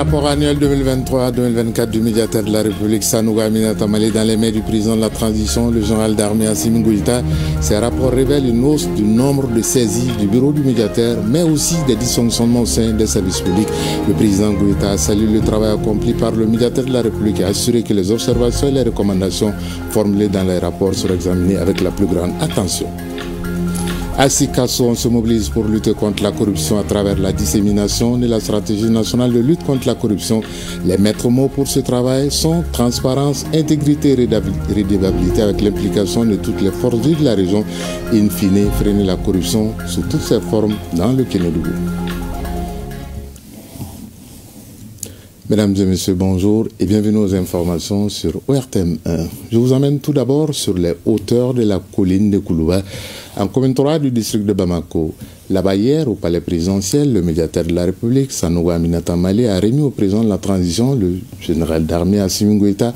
rapport annuel 2023-2024 du médiateur de la République Sanogo Aminata Mali dans les mains du président de la transition, le général d'armée Assimi Goïta. Ces rapports révèlent une hausse du nombre de saisies du bureau du médiateur, mais aussi des dysfonctionnements au sein des services publics. Le président Goïta a salué le travail accompli par le médiateur de la République et a assuré que les observations et les recommandations formulées dans les rapports seront examinées avec la plus grande attention. À Sikasso, on se mobilise pour lutter contre la corruption à travers la dissémination de la stratégie nationale de lutte contre la corruption. Les maîtres mots pour ce travail sont transparence, intégrité et redevabilité avec l'implication de toutes les forces vives de la région et in fine freiner la corruption sous toutes ses formes dans le Kénédougou. Mesdames et messieurs, bonjour et bienvenue aux informations sur ORTM 1. Je vous emmène tout d'abord sur les hauteurs de la colline de Koulouba, en commentaire du district de Bamako. Là-bas hier, au palais présidentiel, le médiateur de la République, Sanogo Aminata Mali, a remis au président de la transition, le général d'armée Assimi Goïta,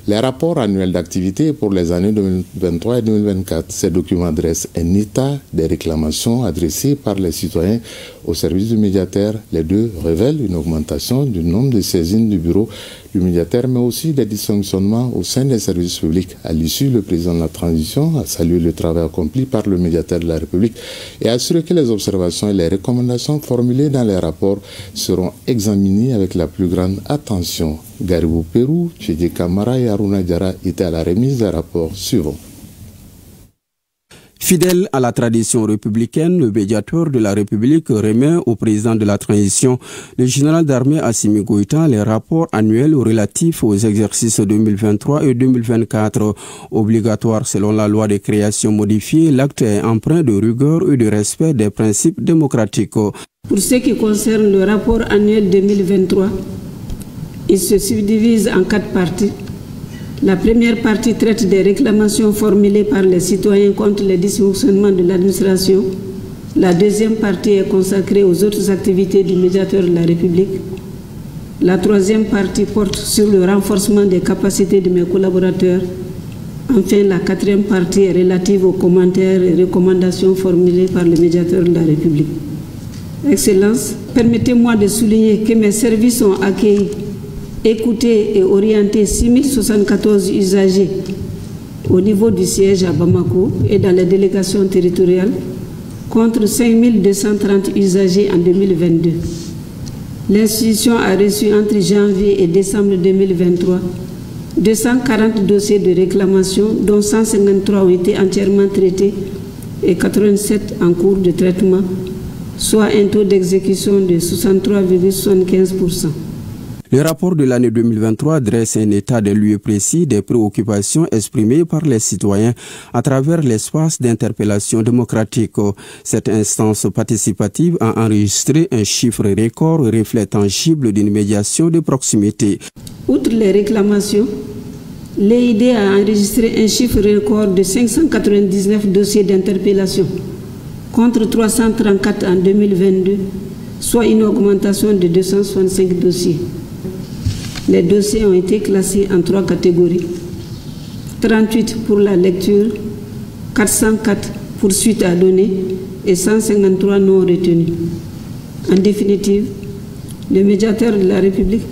les rapports annuels d'activité pour les années 2023 et 2024. Ces documents dressent un état des réclamations adressées par les citoyens au service du médiateur. Les deux révèlent une augmentation du nombre de saisines du bureau du médiateur, mais aussi des dysfonctionnements au sein des services publics. À l'issue, le président de la transition a salué le travail accompli par le médiateur de la République et a assuré que les observations et les recommandations formulées dans les rapports seront examinées avec la plus grande attention. Garibou Pérou, Tchédé Kamara et Aruna Diara étaient à la remise des rapports suivants. Fidèle à la tradition républicaine, le médiateur de la République remet au président de la transition, le général d'armée Assimi Goïta, les rapports annuels relatifs aux exercices 2023 et 2024. Obligatoire selon la loi de création modifiée, l'acte est empreint de rigueur et de respect des principes démocratiques. Pour ce qui concerne le rapport annuel 2023, il se subdivise en 4 parties. La première partie traite des réclamations formulées par les citoyens contre les dysfonctionnements de l'administration. La deuxième partie est consacrée aux autres activités du médiateur de la République. La troisième partie porte sur le renforcement des capacités de mes collaborateurs. Enfin, la quatrième partie est relative aux commentaires et recommandations formulées par le médiateur de la République. Excellence, permettez-moi de souligner que mes services ont accueilli, écouter et orienter 6074 usagers au niveau du siège à Bamako et dans les délégations territoriales contre 5230 usagers en 2022. L'institution a reçu entre janvier et décembre 2023 240 dossiers de réclamation dont 153 ont été entièrement traités et 87 en cours de traitement, soit un taux d'exécution de 63,75%. Le rapport de l'année 2023 dresse un état des lieux précis des préoccupations exprimées par les citoyens à travers l'espace d'interpellation démocratique. Cette instance participative a enregistré un chiffre record reflet tangible d'une médiation de proximité. Outre les réclamations, l'EID a enregistré un chiffre record de 599 dossiers d'interpellation contre 334 en 2022, soit une augmentation de 265 dossiers. Les dossiers ont été classés en 3 catégories. 38 pour la lecture, 404 pour suite à donner et 153 non retenus. En définitive, le médiateur de la République,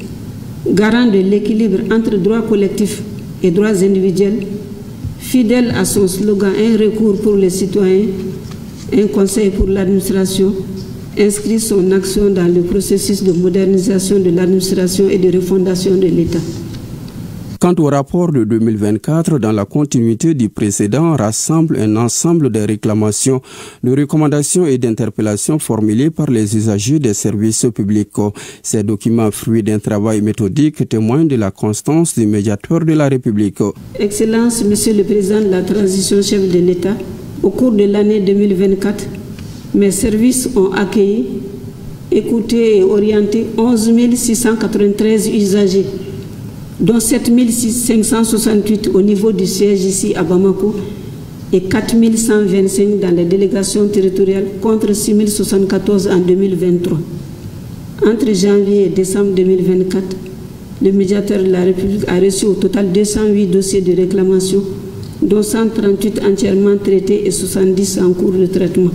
garant de l'équilibre entre droits collectifs et droits individuels, fidèle à son slogan « Un recours pour les citoyens, un conseil pour l'administration », inscrit son action dans le processus de modernisation de l'administration et de refondation de l'État. Quant au rapport de 2024, dans la continuité du précédent, rassemble un ensemble de réclamations, de recommandations et d'interpellations formulées par les usagers des services publics. Ces documents, fruits d'un travail méthodique, témoignent de la constance du médiateur de la République. Excellence, Monsieur le Président de la transition, chef de l'État, au cours de l'année 2024, mes services ont accueilli, écouté et orienté 11 693 usagers, dont 7 568 au niveau du siège ici à Bamako et 4 125 dans les délégations territoriales contre 6 074 en 2023. Entre janvier et décembre 2024, le médiateur de la République a reçu au total 208 dossiers de réclamation, dont 138 entièrement traités et 70 en cours de traitement.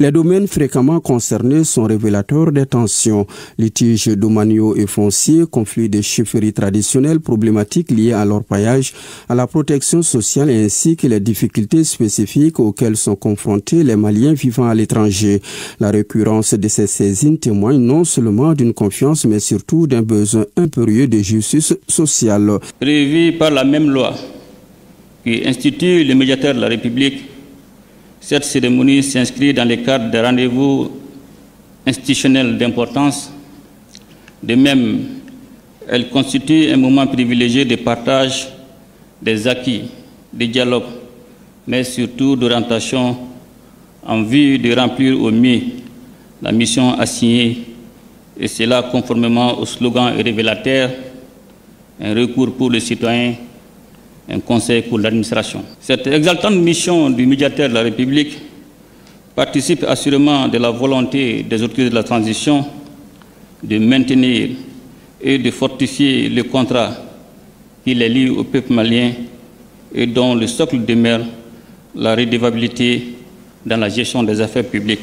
Les domaines fréquemment concernés sont révélateurs des tensions. Litiges domaniaux et fonciers, conflits de chefferie traditionnelles, problématiques liées à l'orpaillage, à la protection sociale ainsi que les difficultés spécifiques auxquelles sont confrontés les Maliens vivant à l'étranger. La récurrence de ces saisines témoigne non seulement d'une confiance mais surtout d'un besoin impérieux de justice sociale. Prévu par la même loi qui institue le médiateur de la République, cette cérémonie s'inscrit dans le cadre des rendez-vous institutionnels d'importance. De même, elle constitue un moment privilégié de partage des acquis, de dialogue, mais surtout d'orientation en vue de remplir au mieux la mission assignée, et cela conformément au slogan révélateur « Un recours pour le citoyen, un conseil pour l'administration ». Cette exaltante mission du médiateur de la République participe assurément de la volonté des autorités de la transition de maintenir et de fortifier le contrat qui les lie au peuple malien et dont le socle demeure la redevabilité dans la gestion des affaires publiques.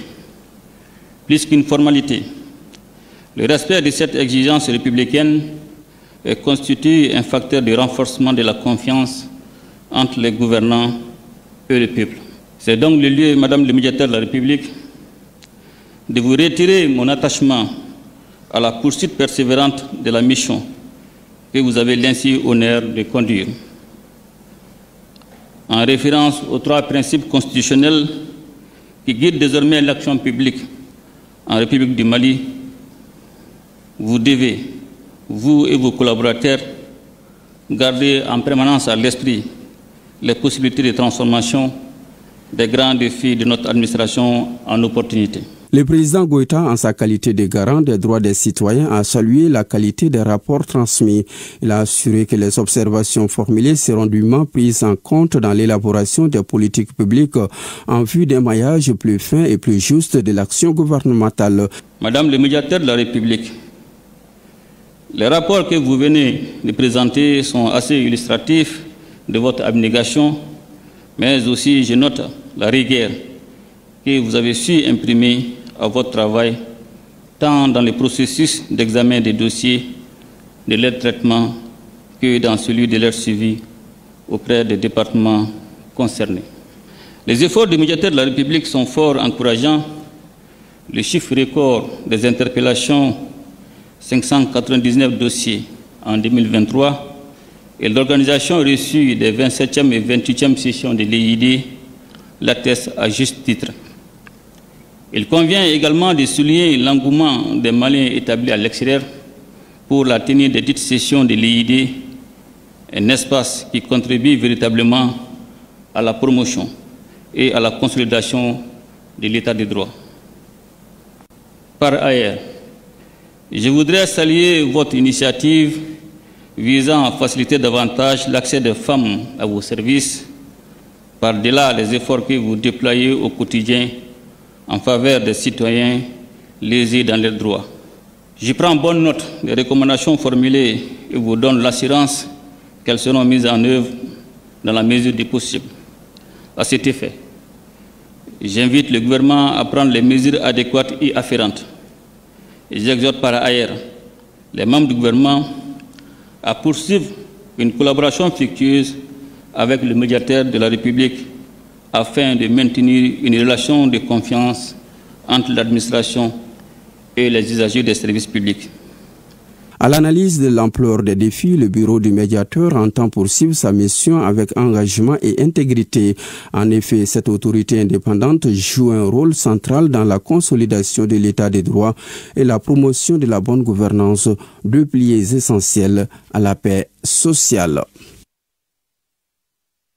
Plus qu'une formalité, le respect de cette exigence républicaine constitue un facteur de renforcement de la confiance entre les gouvernants et le peuple. C'est donc le lieu, Madame le médiateur de la République, de vous retirer mon attachement à la poursuite persévérante de la mission que vous avez l'ainsi honneur de conduire. En référence aux 3 principes constitutionnels qui guident désormais l'action publique en République du Mali, vous devez, vous et vos collaborateurs, garder en permanence à l'esprit les possibilités de transformation des grands défis de notre administration en opportunités. Le président Goïta, en sa qualité de garant des droits des citoyens, a salué la qualité des rapports transmis. Il a assuré que les observations formulées seront dûment prises en compte dans l'élaboration des politiques publiques en vue d'un maillage plus fin et plus juste de l'action gouvernementale. Madame le médiateur de la République, les rapports que vous venez de présenter sont assez illustratifs de votre abnégation, mais aussi je note la rigueur que vous avez su imprimer à votre travail, tant dans le processus d'examen des dossiers, de leur traitement, que dans celui de leur suivi auprès des départements concernés. Les efforts du médiateur de la République sont fort encourageants. Le chiffre record des interpellations, 599 dossiers en 2023, et l'organisation reçue des 27e et 28e sessions de l'EID l'atteste à juste titre. Il convient également de souligner l'engouement des Maliens établis à l'extérieur pour la tenue des dites sessions de l'EID, un espace qui contribue véritablement à la promotion et à la consolidation de l'état de droit. Par ailleurs, je voudrais saluer votre initiative visant à faciliter davantage l'accès des femmes à vos services, par-delà les efforts que vous déployez au quotidien en faveur des citoyens lésés dans leurs droits. Je prends bonne note des recommandations formulées et vous donne l'assurance qu'elles seront mises en œuvre dans la mesure du possible. À cet effet, j'invite le gouvernement à prendre les mesures adéquates et afférentes. Et j'exhorte par ailleurs les membres du gouvernement à poursuivre une collaboration fructueuse avec le médiateur de la République afin de maintenir une relation de confiance entre l'administration et les usagers des services publics. À l'analyse de l'ampleur des défis, le bureau du médiateur entend poursuivre sa mission avec engagement et intégrité. En effet, cette autorité indépendante joue un rôle central dans la consolidation de l'état des droits et la promotion de la bonne gouvernance, 2 piliers essentiels à la paix sociale.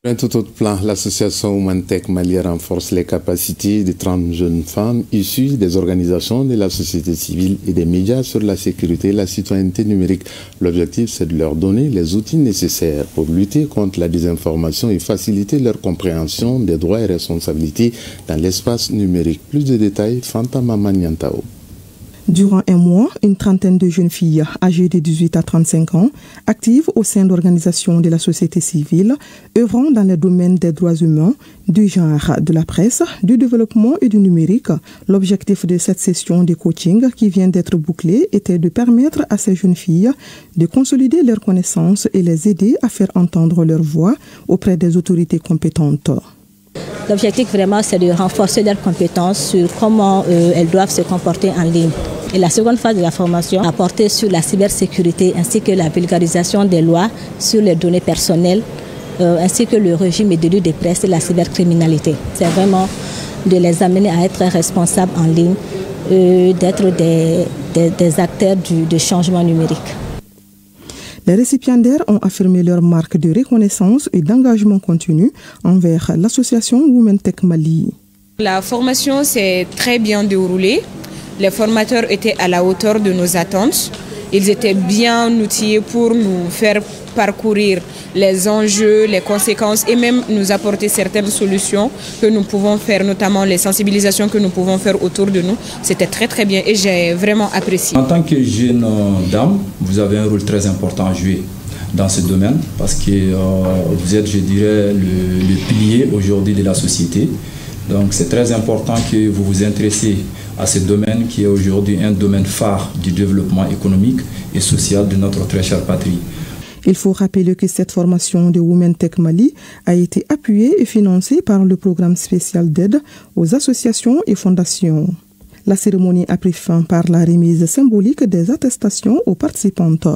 Dans tout autre plan, l'association Humantech Mali renforce les capacités de 30 jeunes femmes issues des organisations de la société civile et des médias sur la sécurité et la citoyenneté numérique. L'objectif, c'est de leur donner les outils nécessaires pour lutter contre la désinformation et faciliter leur compréhension des droits et responsabilités dans l'espace numérique. Plus de détails, Fanta Mamaniantao. Durant un mois, une trentaine de jeunes filles âgées de 18 à 35 ans, actives au sein d'organisations de la société civile, œuvrant dans les domaines des droits humains, du genre, de la presse, du développement et du numérique. L'objectif de cette session de coaching qui vient d'être bouclée était de permettre à ces jeunes filles de consolider leurs connaissances et les aider à faire entendre leur voix auprès des autorités compétentes. L'objectif vraiment, c'est de renforcer leurs compétences sur comment elles doivent se comporter en ligne. Et la seconde phase de la formation a porté sur la cybersécurité ainsi que la vulgarisation des lois sur les données personnelles, ainsi que le régime et de lutte des presse et la cybercriminalité. C'est vraiment de les amener à être responsables en ligne, d'être des acteurs du changement numérique. Les récipiendaires ont affirmé leur marque de reconnaissance et d'engagement continu envers l'association Women Tech Mali. La formation s'est très bien déroulée. Les formateurs étaient à la hauteur de nos attentes. Ils étaient bien outillés pour nous faire parcourir les enjeux, les conséquences et même nous apporter certaines solutions que nous pouvons faire, notamment les sensibilisations que nous pouvons faire autour de nous. C'était très bien et j'ai vraiment apprécié. En tant que jeune dame, vous avez un rôle très important à jouer dans ce domaine parce que vous êtes, je dirais, le pilier aujourd'hui de la société. Donc c'est très important que vous vous intéressiez à ce domaine qui est aujourd'hui un domaine phare du développement économique et social de notre très chère patrie. Il faut rappeler que cette formation de Women Tech Mali a été appuyée et financée par le programme spécial d'aide aux associations et fondations. La cérémonie a pris fin par la remise symbolique des attestations aux participantes.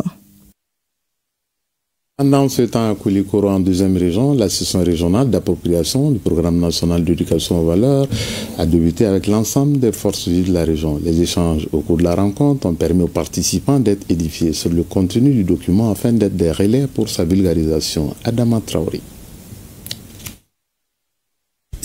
Pendant ce temps à Koulikoro, en deuxième région, la session régionale d'appropriation du programme national d'éducation aux valeurs a débuté avec l'ensemble des forces vives de la région. Les échanges au cours de la rencontre ont permis aux participants d'être édifiés sur le contenu du document afin d'être des relais pour sa vulgarisation. Adama Traoré.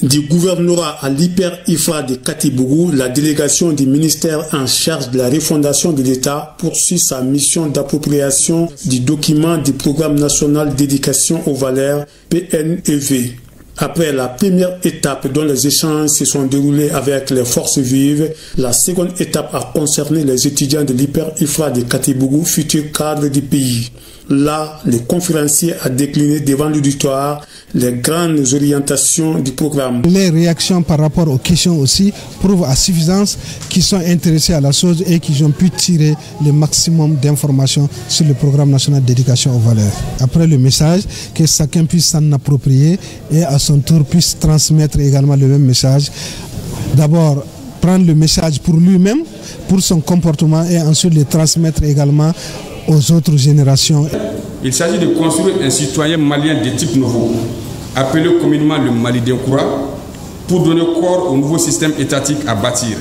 Du gouvernorat à l'hyper-IFA de Katibougou, la délégation du ministère en charge de la refondation de l'État poursuit sa mission d'appropriation du document du programme national d'éducation aux valeurs PNEV. Après la première étape dont les échanges se sont déroulés avec les forces vives, la seconde étape a concerné les étudiants de l'hyper-IFA de Katibougou, futurs cadres du pays. Là, le conférencier a décliné devant l'auditoire les grandes orientations du programme. Les réactions par rapport aux questions aussi prouvent à suffisance qu'ils sont intéressés à la chose et qu'ils ont pu tirer le maximum d'informations sur le programme national d'éducation aux valeurs. Après le message, que chacun puisse s'en approprier et à son tour puisse transmettre également le même message. D'abord, prendre le message pour lui-même, pour son comportement et ensuite le transmettre également aux autres générations. Il s'agit de construire un citoyen malien de type nouveau, appelé communément le Mali d'Inkoura, pour donner corps au nouveau système étatique à bâtir.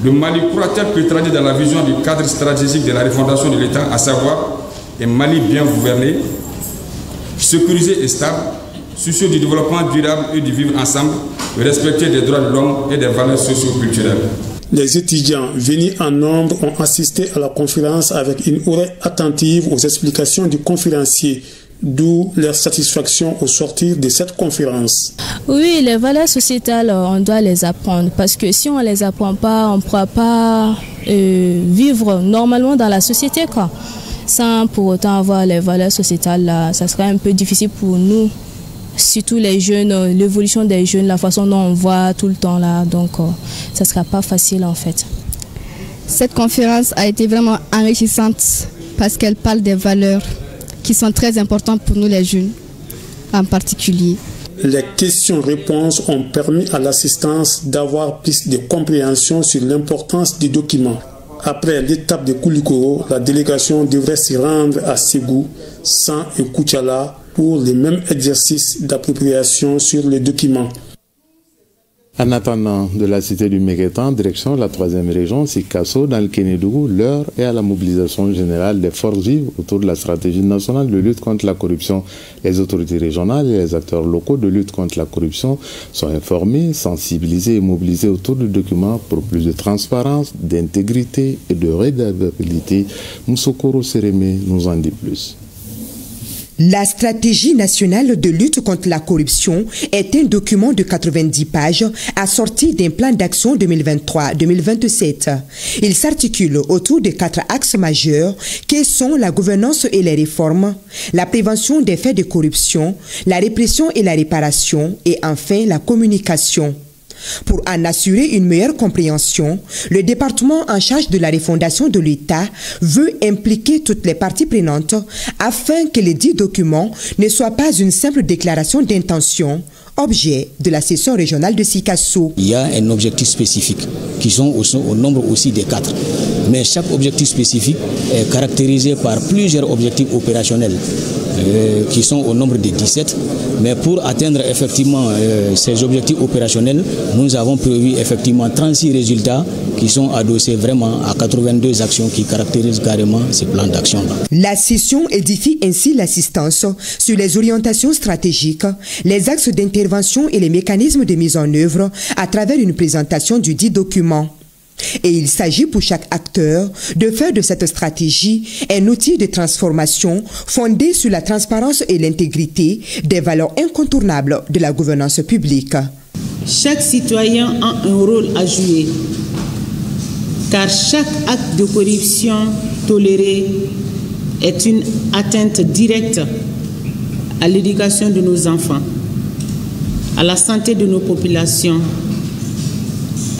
Le Mali Koura tel que traduit dans la vision du cadre stratégique de la refondation de l'État, à savoir un Mali bien gouverné, sécurisé et stable, soucieux du développement durable et du vivre ensemble, respecter des droits de l'homme et des valeurs socio-culturelles. Les étudiants venus en nombre ont assisté à la conférence avec une oreille attentive aux explications du conférencier, d'où leur satisfaction au sortir de cette conférence. Oui, les valeurs sociétales, on doit les apprendre parce que si on ne les apprend pas, on ne pourra pas vivre normalement dans la société, quoi. Sans pour autant avoir les valeurs sociétales, là, ça sera un peu difficile pour nous. Surtout les jeunes, l'évolution des jeunes, la façon dont on voit tout le temps là, donc ça ne sera pas facile en fait. Cette conférence a été vraiment enrichissante parce qu'elle parle des valeurs qui sont très importantes pour nous les jeunes en particulier. Les questions-réponses ont permis à l'assistance d'avoir plus de compréhension sur l'importance du document. Après l'étape de Koulikoro, la délégation devrait se rendre à Ségou, San et Koutiala pour les mêmes exercices d'appropriation sur les documents. En attendant de la cité du Mékétan, direction la 3e région, Sikasso, dans le Kénédougou, l'heure est à la mobilisation générale des forces vives autour de la stratégie nationale de lutte contre la corruption. Les autorités régionales et les acteurs locaux de lutte contre la corruption sont informés, sensibilisés et mobilisés autour du document pour plus de transparence, d'intégrité et de redevabilité. Moussokoro Sérémé nous en dit plus. La stratégie nationale de lutte contre la corruption est un document de 90 pages assorti d'un plan d'action 2023-2027. Il s'articule autour de 4 axes majeurs qui sont la gouvernance et les réformes, la prévention des faits de corruption, la répression et la réparation et enfin la communication. Pour en assurer une meilleure compréhension, le département en charge de la refondation de l'État veut impliquer toutes les parties prenantes afin que les dits documents ne soient pas une simple déclaration d'intention, objet de la session régionale de Sikasso. Il y a un objectif spécifique qui sont au nombre aussi des 4. Mais chaque objectif spécifique est caractérisé par plusieurs objectifs opérationnels qui sont au nombre de 17. Mais pour atteindre effectivement ces objectifs opérationnels, nous avons prévu effectivement 36 résultats qui sont adossés vraiment à 82 actions qui caractérisent carrément ces plans d'action-là. La session édifie ainsi l'assistance sur les orientations stratégiques, les axes d'intervention et les mécanismes de mise en œuvre à travers une présentation du dit document. Et il s'agit pour chaque acteur de faire de cette stratégie un outil de transformation fondé sur la transparence et l'intégrité des valeurs incontournables de la gouvernance publique. Chaque citoyen a un rôle à jouer, car chaque acte de corruption toléré est une atteinte directe à l'éducation de nos enfants, à la santé de nos populations,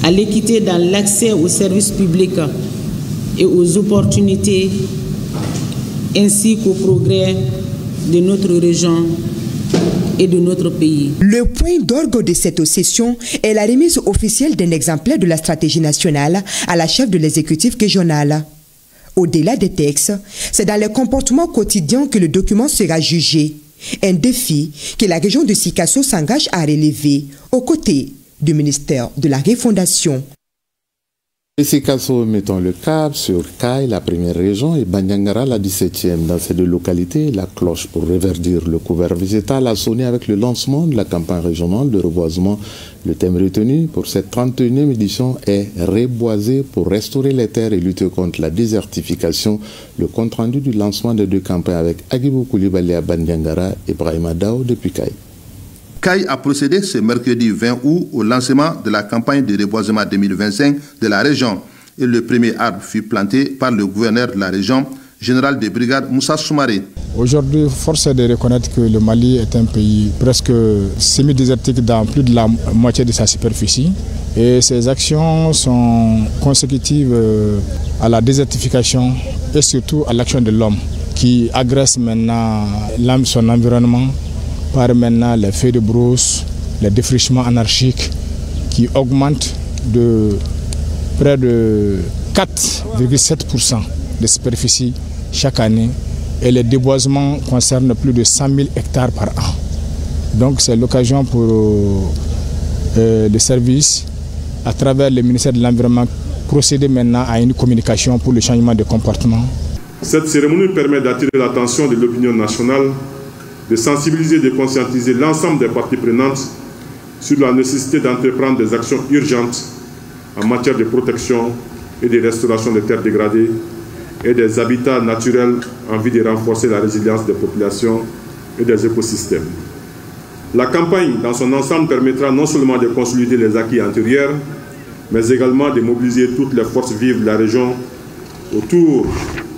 à l'équité dans l'accès aux services publics et aux opportunités, ainsi qu'au progrès de notre région et de notre pays. Le point d'orgue de cette session est la remise officielle d'un exemplaire de la stratégie nationale à la chef de l'exécutif régional. Au-delà des textes, c'est dans le comportement quotidien que le document sera jugé. Un défi que la région de Sikasso s'engage à relever aux côtés du ministère de la Refondation. Et Sikasso mettant le cap sur Kai, la première région, et Bandiangara, la 17e. Dans ces deux localités, la cloche pour reverdir le couvert végétal a sonné avec le lancement de la campagne régionale de reboisement. Le thème retenu pour cette 31e édition est « Reboiser pour restaurer les terres et lutter contre la désertification ». Le compte-rendu du lancement des deux campagnes avec Agibou Koulibaly à Bandiangara et Brahima Dao depuis Kai. Kai a procédé ce mercredi 20 août au lancement de la campagne de reboisement 2025 de la région. Et le premier arbre fut planté par le gouverneur de la région, général de brigade Moussa Soumaré. Aujourd'hui, force est de reconnaître que le Mali est un pays presque semi-désertique dans plus de la moitié de sa superficie. Et ces actions sont consécutives à la désertification et surtout à l'action de l'homme qui agresse maintenant son environnement par maintenant les feux de brousse, les défrichements anarchiques qui augmentent de près de 4,7% de superficie chaque année et les déboisements concernent plus de 100 000 hectares par an. Donc c'est l'occasion pour les services, à travers le ministère de l'Environnement, procéder maintenant à une communication pour le changement de comportement. Cette cérémonie permet d'attirer l'attention de l'opinion nationale, de sensibiliser et de conscientiser l'ensemble des parties prenantes sur la nécessité d'entreprendre des actions urgentes en matière de protection et de restauration des terres dégradées et des habitats naturels en vue de renforcer la résilience des populations et des écosystèmes. La campagne dans son ensemble permettra non seulement de consolider les acquis antérieurs, mais également de mobiliser toutes les forces vives de la région autour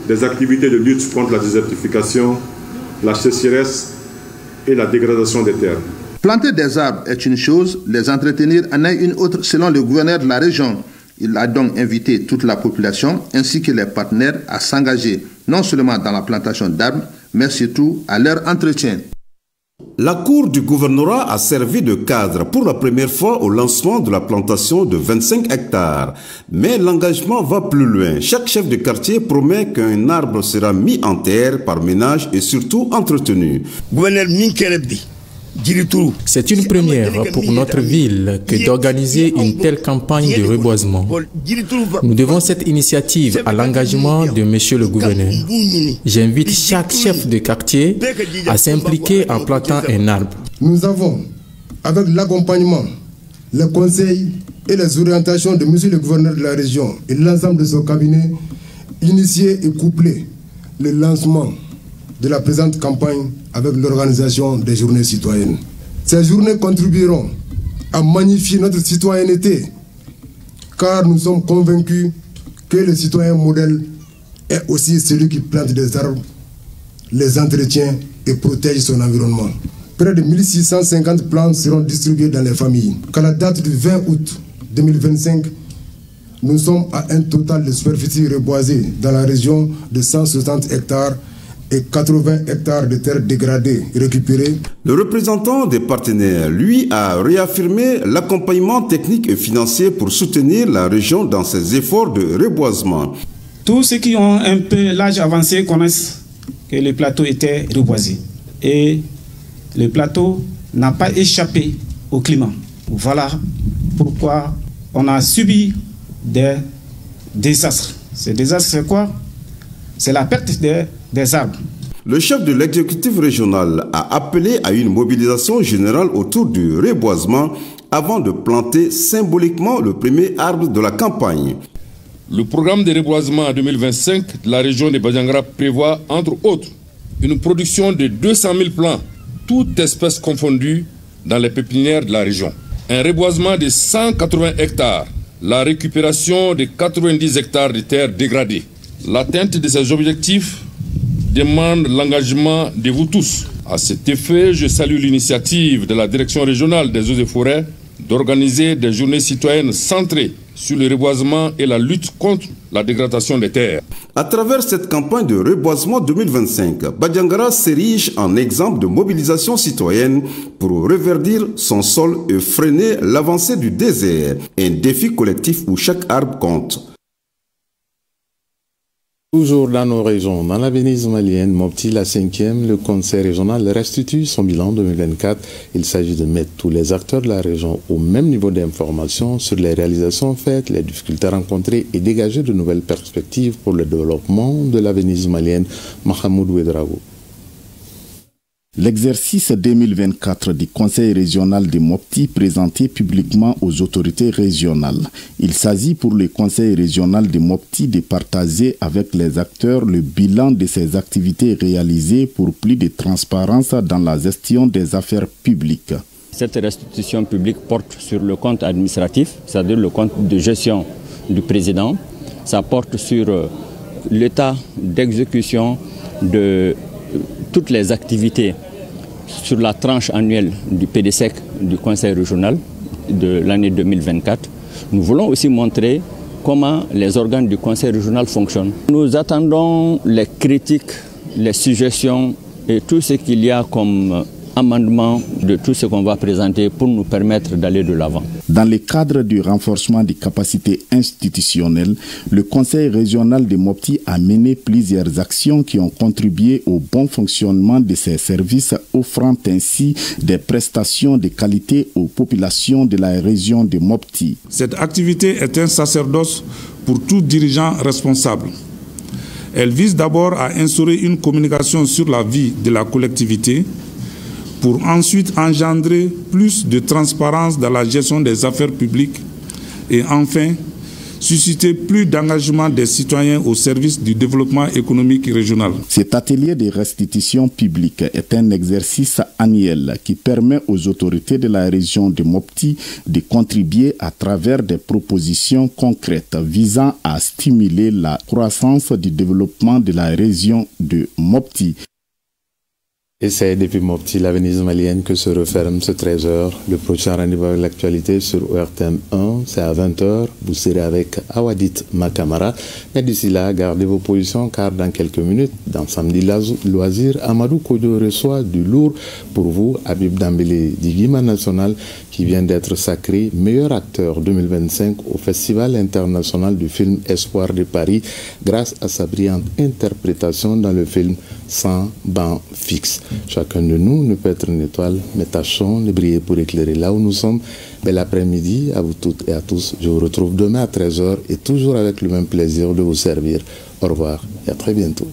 des activités de lutte contre la désertification, la sécheresse et la dégradation des terres. Planter des arbres est une chose, les entretenir en est une autre selon le gouverneur de la région. Il a donc invité toute la population ainsi que les partenaires à s'engager non seulement dans la plantation d'arbres, mais surtout à leur entretien. La cour du gouvernorat a servi de cadre pour la première fois au lancement de la plantation de 25 hectares. Mais l'engagement va plus loin. Chaque chef de quartier promet qu'un arbre sera mis en terre par ménage et surtout entretenu. C'est une première pour notre ville que d'organiser une telle campagne de reboisement. Nous devons cette initiative à l'engagement de Monsieur le gouverneur. J'invite chaque chef de quartier à s'impliquer en plantant un arbre. Nous avons, avec l'accompagnement, les conseils et les orientations de Monsieur le gouverneur de la région et l'ensemble de son cabinet, initié et couplé le lancement de la présente campagne avec l'organisation des journées citoyennes. Ces journées contribueront à magnifier notre citoyenneté, car nous sommes convaincus que le citoyen modèle est aussi celui qui plante des arbres, les entretient et protège son environnement. Près de 1650 plantes seront distribuées dans les familles. Qu'à la date du 20 août 2025, nous sommes à un total de superficie reboisée dans la région de 160 hectares et 80 hectares de terres dégradées récupérées. Le représentant des partenaires, lui, a réaffirmé l'accompagnement technique et financier pour soutenir la région dans ses efforts de reboisement. Tous ceux qui ont un peu l'âge avancé connaissent que le plateau était reboisé. Et le plateau n'a pas échappé au climat. Voilà pourquoi on a subi des désastres. Ces désastres, c'est quoi? C'est la perte des arbres. Le chef de l'exécutif régional a appelé à une mobilisation générale autour du reboisement avant de planter symboliquement le premier arbre de la campagne. Le programme de reboisement en 2025 de la région de Badiangara prévoit, entre autres, une production de 200 000 plants, toutes espèces confondues, dans les pépinières de la région. Un reboisement de 180 hectares, la récupération de 90 hectares de terres dégradées. L'atteinte de ces objectifs demande l'engagement de vous tous. À cet effet, je salue l'initiative de la Direction régionale des eaux et forêts d'organiser des journées citoyennes centrées sur le reboisement et la lutte contre la dégradation des terres. À travers cette campagne de reboisement 2025, Badiangara s'érige en exemple de mobilisation citoyenne pour reverdir son sol et freiner l'avancée du désert. Un défi collectif où chaque arbre compte. Toujours dans nos régions, dans la Venise malienne, Mopti, la 5e, le conseil régional restitue son bilan 2024. Il s'agit de mettre tous les acteurs de la région au même niveau d'information sur les réalisations faites, les difficultés rencontrées et dégager de nouvelles perspectives pour le développement de la Venise malienne. Mahamoud Ouedraogo. L'exercice 2024 du Conseil régional de Mopti présenté publiquement aux autorités régionales. Il s'agit pour le Conseil régional de Mopti de partager avec les acteurs le bilan de ses activités réalisées pour plus de transparence dans la gestion des affaires publiques. Cette restitution publique porte sur le compte administratif, c'est-à-dire le compte de gestion du président. Ça porte sur l'état d'exécution de toutes les activités sur la tranche annuelle du PDSEC du Conseil régional de l'année 2024. Nous voulons aussi montrer comment les organes du Conseil régional fonctionnent. Nous attendons les critiques, les suggestions et tout ce qu'il y a comme amendement de tout ce qu'on va présenter pour nous permettre d'aller de l'avant. Dans le cadre du renforcement des capacités institutionnelles, le Conseil régional de Mopti a mené plusieurs actions qui ont contribué au bon fonctionnement de ces services, offrant ainsi des prestations de qualité aux populations de la région de Mopti. Cette activité est un sacerdoce pour tout dirigeant responsable. Elle vise d'abord à instaurer une communication sur la vie de la collectivité, pour ensuite engendrer plus de transparence dans la gestion des affaires publiques et enfin susciter plus d'engagement des citoyens au service du développement économique régional. Cet atelier de restitution publique est un exercice annuel qui permet aux autorités de la région de Mopti de contribuer à travers des propositions concrètes visant à stimuler la croissance du développement de la région de Mopti. Et c'est depuis Mopti, la Venise malienne, que se referme ce 13h. Le prochain rendez-vous avec l'actualité sur ORTM 1, c'est à 20h. Vous serez avec Awadit Makamara. Mais d'ici là, gardez vos positions car dans quelques minutes, dans Samedi Loisir, Amadou Kodio reçoit du lourd pour vous. Habib Dambélé d'Iguima National qui vient d'être sacré meilleur acteur 2025 au Festival international du film Espoir de Paris grâce à sa brillante interprétation dans le film Sans banc fixe. Chacun de nous ne peut être une étoile, mais tâchons de briller pour éclairer là où nous sommes. Bel après-midi à vous toutes et à tous. Je vous retrouve demain à 13h et toujours avec le même plaisir de vous servir. Au revoir et à très bientôt.